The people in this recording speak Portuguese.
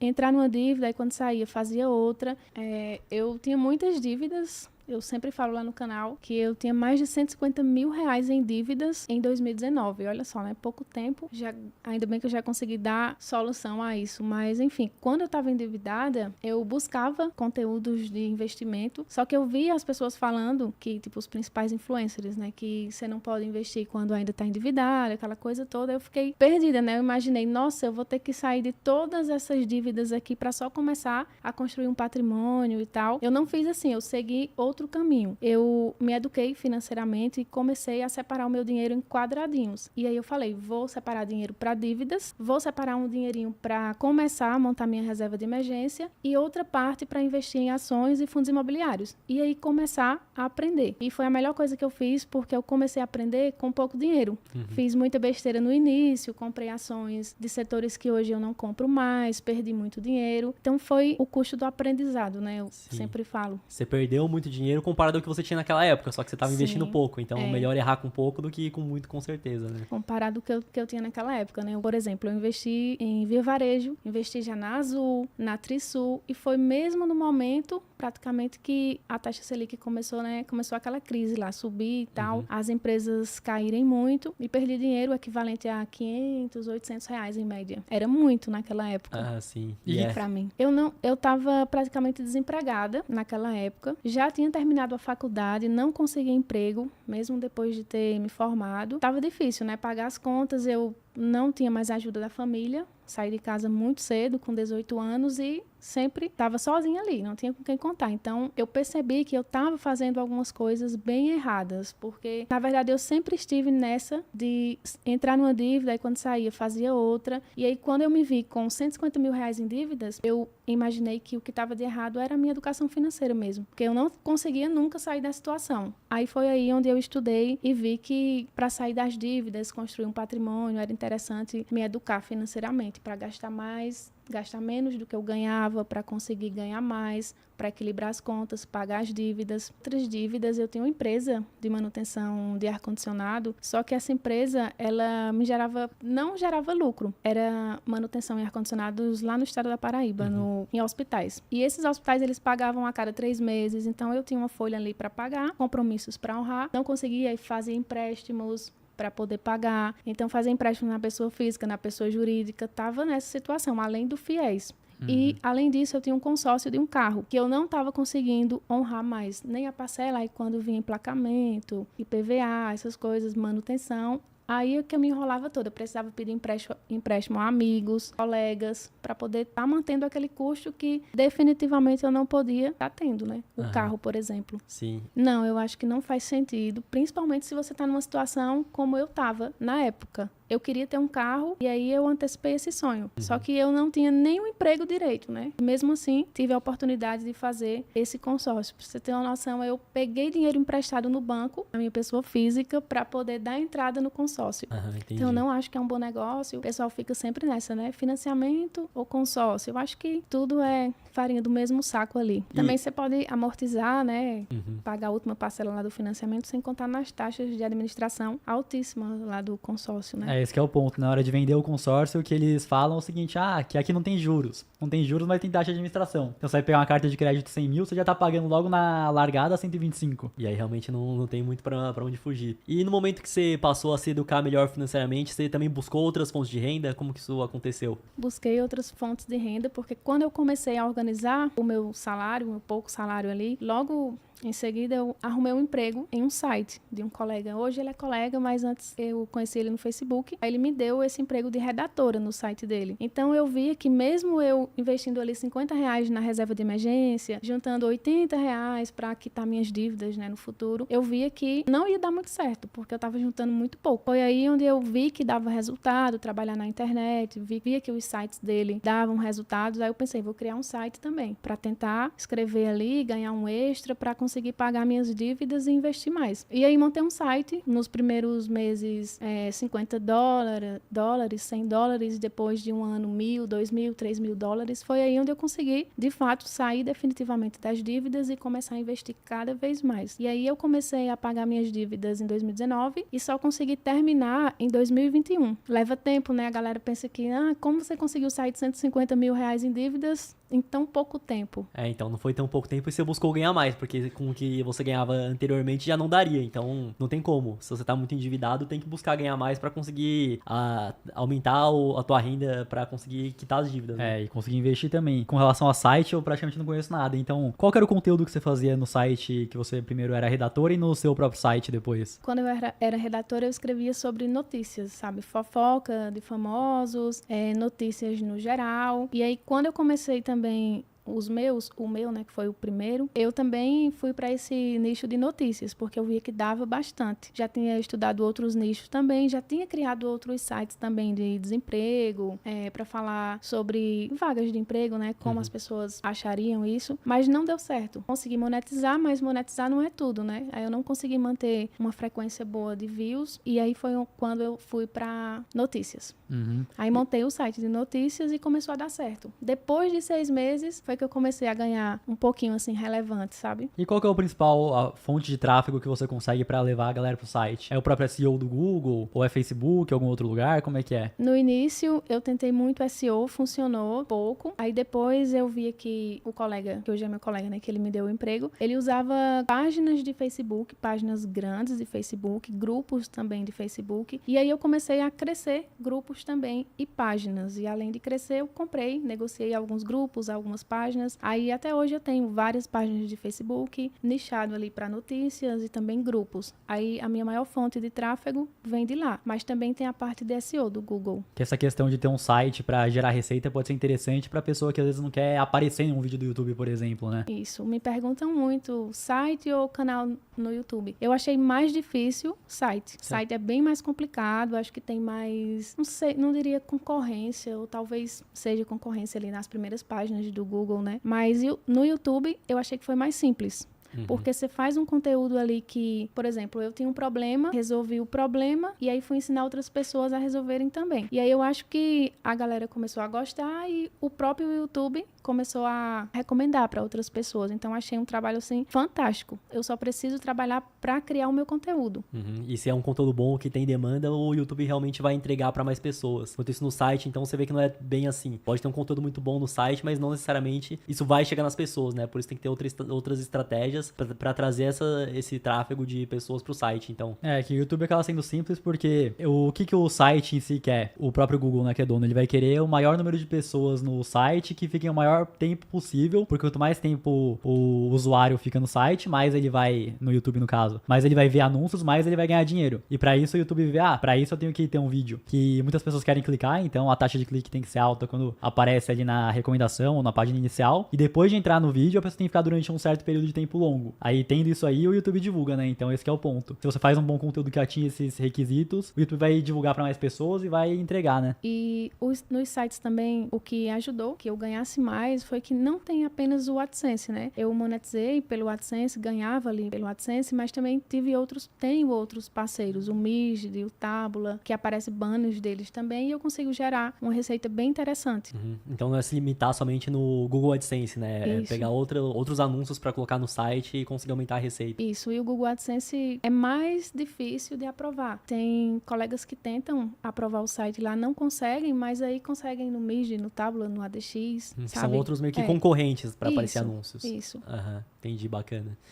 entrar numa dívida, aí quando saía fazia outra. Eu tinha muitas dívidas. Eu sempre falo lá no canal que eu tinha mais de 150 mil reais em dívidas em 2019. Olha só, né? Pouco tempo. Ainda bem que eu já consegui dar solução a isso. Mas, enfim, quando eu estava endividada, eu buscava conteúdos de investimento. Só que eu via as pessoas falando que, tipo, os principais influencers, né? Que você não pode investir quando ainda está endividada, aquela coisa toda. Eu fiquei perdida, né? Eu imaginei, nossa, eu vou ter que sair de todas essas dívidas aqui para só começar a construir um patrimônio e tal. Eu não fiz assim, eu segui outro caminho. Eu me eduquei financeiramente e comecei a separar o meu dinheiro em quadradinhos. E aí eu falei, vou separar dinheiro para dívidas, vou separar um dinheirinho para começar a montar minha reserva de emergência e outra parte para investir em ações e fundos imobiliários. E aí começar a aprender. E foi a melhor coisa que eu fiz porque eu comecei a aprender com pouco dinheiro. Fiz muita besteira no início, comprei ações de setores que hoje eu não compro mais, perdi muito dinheiro. Então foi o custo do aprendizado, né? Eu sempre falo. Você perdeu muito dinheiro comparado ao que você tinha naquela época, só que você estava investindo pouco. Então, melhor errar com pouco do que com muito, com certeza, né? Comparado ao que eu tinha naquela época, né? Por exemplo, eu investi em Via Varejo, investi já na Azul, na Trisul, e foi mesmo no momento, praticamente, que a taxa Selic começou, né? Começou aquela crise lá, subir e tal, as empresas caírem muito, e perdi dinheiro equivalente a 500, 800 reais em média. Era muito naquela época. Ah, sim. Pra mim. Eu tava praticamente desempregada naquela época, já tinha terminado a faculdade, não conseguia emprego, mesmo depois de ter me formado. Tava difícil, né? Pagar as contas, eu não tinha mais ajuda da família, saí de casa muito cedo, com 18 anos, e sempre estava sozinha ali, não tinha com quem contar. Então, eu percebi que eu estava fazendo algumas coisas bem erradas, porque, na verdade, eu sempre estive nessa de entrar numa dívida, e quando saía, fazia outra. E aí, quando eu me vi com 150 mil reais em dívidas, eu imaginei que o que estava de errado era a minha educação financeira mesmo, porque eu não conseguia nunca sair da situação. Aí foi aí onde eu estudei e vi que, para sair das dívidas, construir um patrimônio, era interessante me educar financeiramente, para gastar mais, gastar menos do que eu ganhava, para conseguir ganhar mais, para equilibrar as contas, pagar as dívidas. Outras dívidas, eu tenho uma empresa de manutenção de ar-condicionado, só que essa empresa, ela não gerava lucro. Era manutenção em ar-condicionados lá no estado da Paraíba, em hospitais. E esses hospitais, eles pagavam a cada 3 meses, então eu tinha uma folha ali para pagar, compromissos para honrar, não conseguia fazer empréstimos para poder pagar. Então, fazer empréstimo na pessoa física, na pessoa jurídica, estava nessa situação, além do FIES. E, além disso, eu tinha um consórcio de um carro, que eu não estava conseguindo honrar mais, nem a parcela, aí quando vinha emplacamento, IPVA, essas coisas, manutenção. Aí é que eu me enrolava toda, eu precisava pedir empréstimo a amigos, colegas, para poder estar mantendo aquele custo que definitivamente eu não podia estar tendo, né? O carro, por exemplo. Sim. Não, eu acho que não faz sentido, principalmente se você está numa situação como eu estava na época. Eu queria ter um carro e aí eu antecipei esse sonho. Só que eu não tinha nenhum emprego direito, né? Mesmo assim, tive a oportunidade de fazer esse consórcio. Pra você ter uma noção, eu peguei dinheiro emprestado no banco, a minha pessoa física, para poder dar entrada no consórcio. Então, eu não acho que é um bom negócio. O pessoal fica sempre nessa, né? Financiamento ou consórcio. Eu acho que tudo é farinha do mesmo saco ali. Também você pode amortizar, né? Pagar a última parcela lá do financiamento, sem contar nas taxas de administração altíssimas lá do consórcio, né? Esse que é o ponto. Na hora de vender o consórcio, o que eles falam é o seguinte, que aqui não tem juros. Não tem juros, mas tem taxa de administração. Então, você vai pegar uma carta de crédito de 100 mil, você já tá pagando logo na largada 125. E aí, realmente, não tem muito pra onde fugir. E no momento que você passou a se educar melhor financeiramente, você também buscou outras fontes de renda? Como que isso aconteceu? Busquei outras fontes de renda, porque quando eu comecei a organizar o meu salário, o meu pouco salário ali, logo em seguida eu arrumei um emprego em um site de um colega. Hoje ele é colega, mas antes eu conheci ele no Facebook. Aí ele me deu esse emprego de redatora no site dele. Então eu via que mesmo eu investindo ali 50 reais na reserva de emergência, juntando 80 reais para quitar minhas dívidas, né, no futuro, eu via que não ia dar muito certo, porque eu estava juntando muito pouco. Foi aí onde eu vi que dava resultado, trabalhar na internet, via que os sites dele davam resultados. Aí eu pensei, vou criar um site também, para tentar escrever ali, ganhar um extra, para conseguir conseguir pagar minhas dívidas e investir mais. E aí montei um site, nos primeiros meses $50, $100, depois de um ano $1.000, $2.000, $3.000. Foi aí onde eu consegui, de fato, sair definitivamente das dívidas e começar a investir cada vez mais. E aí eu comecei a pagar minhas dívidas em 2019 e só consegui terminar em 2021. Leva tempo, né? A galera pensa que, como você conseguiu sair de R$150 mil em dívidas em tão pouco tempo? Então não foi tão pouco tempo e você buscou ganhar mais, porque com o que você ganhava anteriormente já não daria, então não tem como. Se você tá muito endividado, tem que buscar ganhar mais pra conseguir aumentar a tua renda pra conseguir quitar as dívidas. Né? E conseguir investir também. Com relação ao site, eu praticamente não conheço nada, então qual que era o conteúdo que você fazia no site que você primeiro era redator e no seu próprio site depois? Quando eu era redatora, eu escrevia sobre notícias, sabe? Fofoca de famosos, notícias no geral. E aí, quando eu comecei também o meu, né, que foi o primeiro, eu também fui para esse nicho de notícias, porque eu via que dava bastante. Já tinha estudado outros nichos também, já tinha criado outros sites também de desemprego, para falar sobre vagas de emprego, né, como as pessoas achariam isso, mas não deu certo. Consegui monetizar, mas monetizar não é tudo, né? Aí eu não consegui manter uma frequência boa de views, e aí foi quando eu fui para notícias. Aí montei o site de notícias e começou a dar certo. Depois de 6 meses, foi que eu comecei a ganhar um pouquinho, assim, relevante, sabe? E qual que é o principal fonte de tráfego que você consegue pra levar a galera pro site? É o próprio SEO do Google? Ou é Facebook, algum outro lugar? Como é que é? No início, eu tentei muito SEO, funcionou pouco. Aí depois eu via que o colega, que hoje é meu colega, né, que ele me deu o emprego, ele usava páginas de Facebook, páginas grandes de Facebook, grupos também de Facebook. E aí eu comecei a crescer grupos também e páginas. E além de crescer, eu negociei alguns grupos, algumas páginas. Aí até hoje eu tenho várias páginas de Facebook, nichado ali para notícias e também grupos. Aí a minha maior fonte de tráfego vem de lá, mas também tem a parte de SEO do Google. Que essa questão de ter um site para gerar receita pode ser interessante para pessoa que às vezes não quer aparecer em um vídeo do YouTube, por exemplo, né? Isso, me perguntam muito, site ou canal no YouTube? Eu achei mais difícil site. Site é bem mais complicado, acho que tem mais, não sei, não diria concorrência, ou talvez seja concorrência ali nas primeiras páginas do Google, né? Mas no YouTube eu achei que foi mais simples. Porque você faz um conteúdo ali que, por exemplo, eu tinha um problema, resolvi o problema e aí fui ensinar outras pessoas a resolverem também. E aí eu acho que a galera começou a gostar e o próprio YouTube começou a recomendar para outras pessoas. Então achei um trabalho assim fantástico. Eu só preciso trabalhar para criar o meu conteúdo. E se é um conteúdo bom que tem demanda, o YouTube realmente vai entregar para mais pessoas. Enquanto isso no site, então você vê que não é bem assim. Pode ter um conteúdo muito bom no site, mas não necessariamente isso vai chegar nas pessoas, né? Por isso tem que ter outras estratégias para trazer esse tráfego de pessoas pro site, então. Que o YouTube acaba sendo simples porque o que o site em si quer? O próprio Google, né, que é dono, ele vai querer o maior número de pessoas no site que fiquem o maior tempo possível, porque quanto mais tempo o usuário fica no site, mais ele vai, no YouTube no caso, mais ele vai ver anúncios, mais ele vai ganhar dinheiro. E pra isso o YouTube vê, pra isso eu tenho que ter um vídeo que muitas pessoas querem clicar, então a taxa de clique tem que ser alta quando aparece ali na recomendação ou na página inicial, e depois de entrar no vídeo a pessoa tem que ficar durante um certo período de tempo longo. Aí, tendo isso aí, o YouTube divulga, né? Então, esse que é o ponto. Se você faz um bom conteúdo que atinge esses requisitos, o YouTube vai divulgar para mais pessoas e vai entregar, né? E nos sites também, o que ajudou que eu ganhasse mais foi que não tem apenas o AdSense, né? Eu monetizei pelo AdSense, ganhava ali pelo AdSense, mas também tenho outros parceiros, o Mizd, o Tabula, que aparece banners deles também, e eu consigo gerar uma receita bem interessante. Então, não é se limitar somente no Google AdSense, né? Isso. É pegar outros anúncios para colocar no site e conseguir aumentar a receita. Isso, e o Google AdSense é mais difícil de aprovar. Tem colegas que tentam aprovar o site lá, não conseguem, mas aí conseguem no Mizd, no Tabula, no ADX, São sabe? outros meio que concorrentes para aparecer Isso, anúncios. Isso. Entendi, bacana.